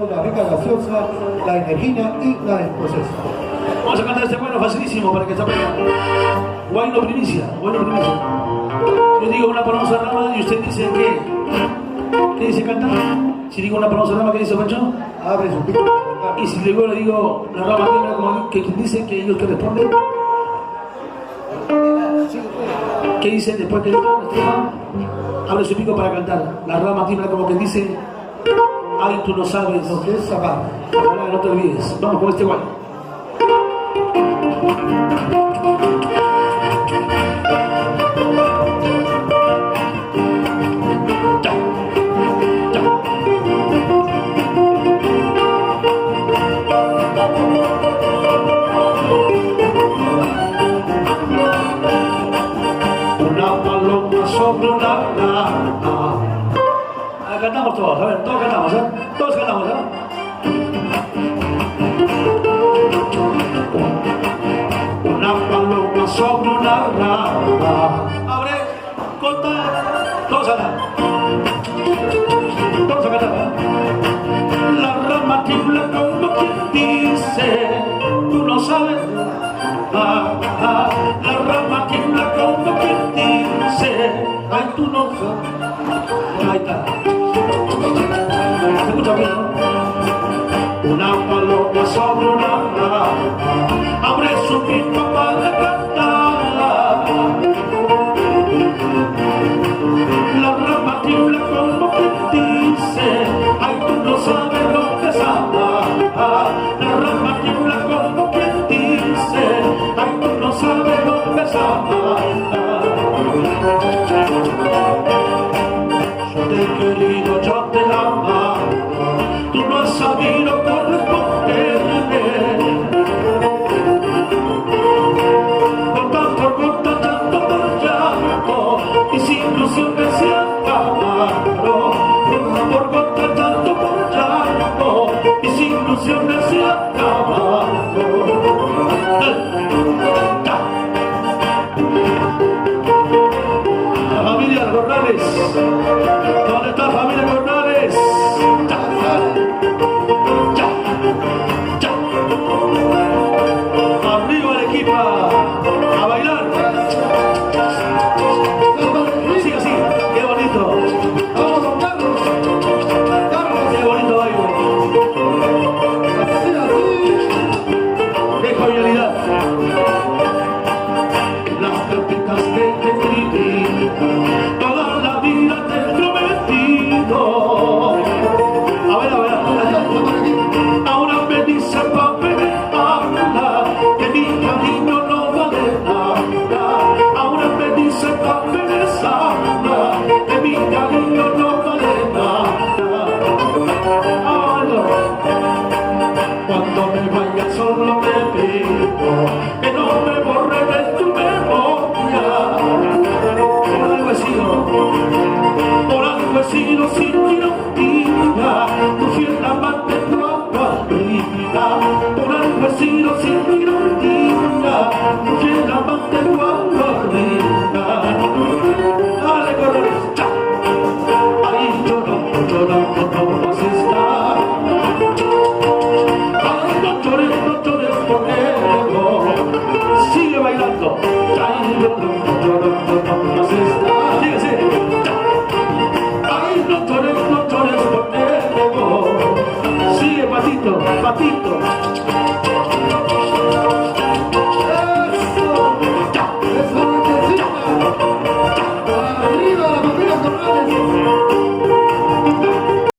con la rica gaseosa, la energía y la escocesa. Vamos a cantar este bueno facilísimo para que se aprenda. Guayno primicia, guayno primicia. Yo digo una panosa rama y usted dice ¿qué dice cantar? Si digo una panosa rama, ¿qué dice Pancho? Abre su pico. Y si luego le digo la rama tiene como que dice que ellos que responden. ¿Qué dice después que abre su pico para cantar? La rama tiene como que dice, ay, tú no sabes Lo que es zapar. Ojalá no te olvides. Vamos con este guay. Una paloma sobre una rama. Cantamos todos, a ver, todos cantamos, ¿eh? Todos cantamos, ¿eh? Una paloma sobre una rama. Abre, corta, todos a cantar. Todos a cantar, ¿eh? La rama tiembla como quien dice, tú no sabes. La rama tiembla como quien dice, ay, tú no sabes. Ahí está. ¿Se escucha bien, no? Una paloma sobre una rama abre su pico para cantar. La rama tiembla como que dice, ay, tú no sabes lo que es amar. La rama tiembla como que dice, ay, tú no sabes lo que es amar. Yo te he querido, yo te he amado, tú no has sabido corresponderme. Por tanto llanto, mis ilusiones se acabaron. Por tanto llanto, mis ilusiones se acabaron. La familia Corrales. ¿Dónde está familia Corrales? Ya. Arriba la equipa. A bailar. Sí, así. Qué bonito. Vamos con Carlos. Qué bonito baile. Qué jovialidad. Las carpetas que te escribí, toda la vida te he prometido. A ver. Ahora me dice papel, habla, que mi camino no vale nada. Ahora me dice papel, habla, que mi camino no vale nada. Cuando me vaya solo te pido que no me borre de tu memoria. Por algo he sido sin ironía, tu fiel amante, tu vida. Por algo he sido sin ironía, tu fiel amante, tu vida. Dale, corre, ya. Ahí llorando, no vas a estar. Ay, no llores por él. Sigue bailando. Ahí llorando, no vas a estar. Síguese. Ay, no llores por él. Sigue, patito.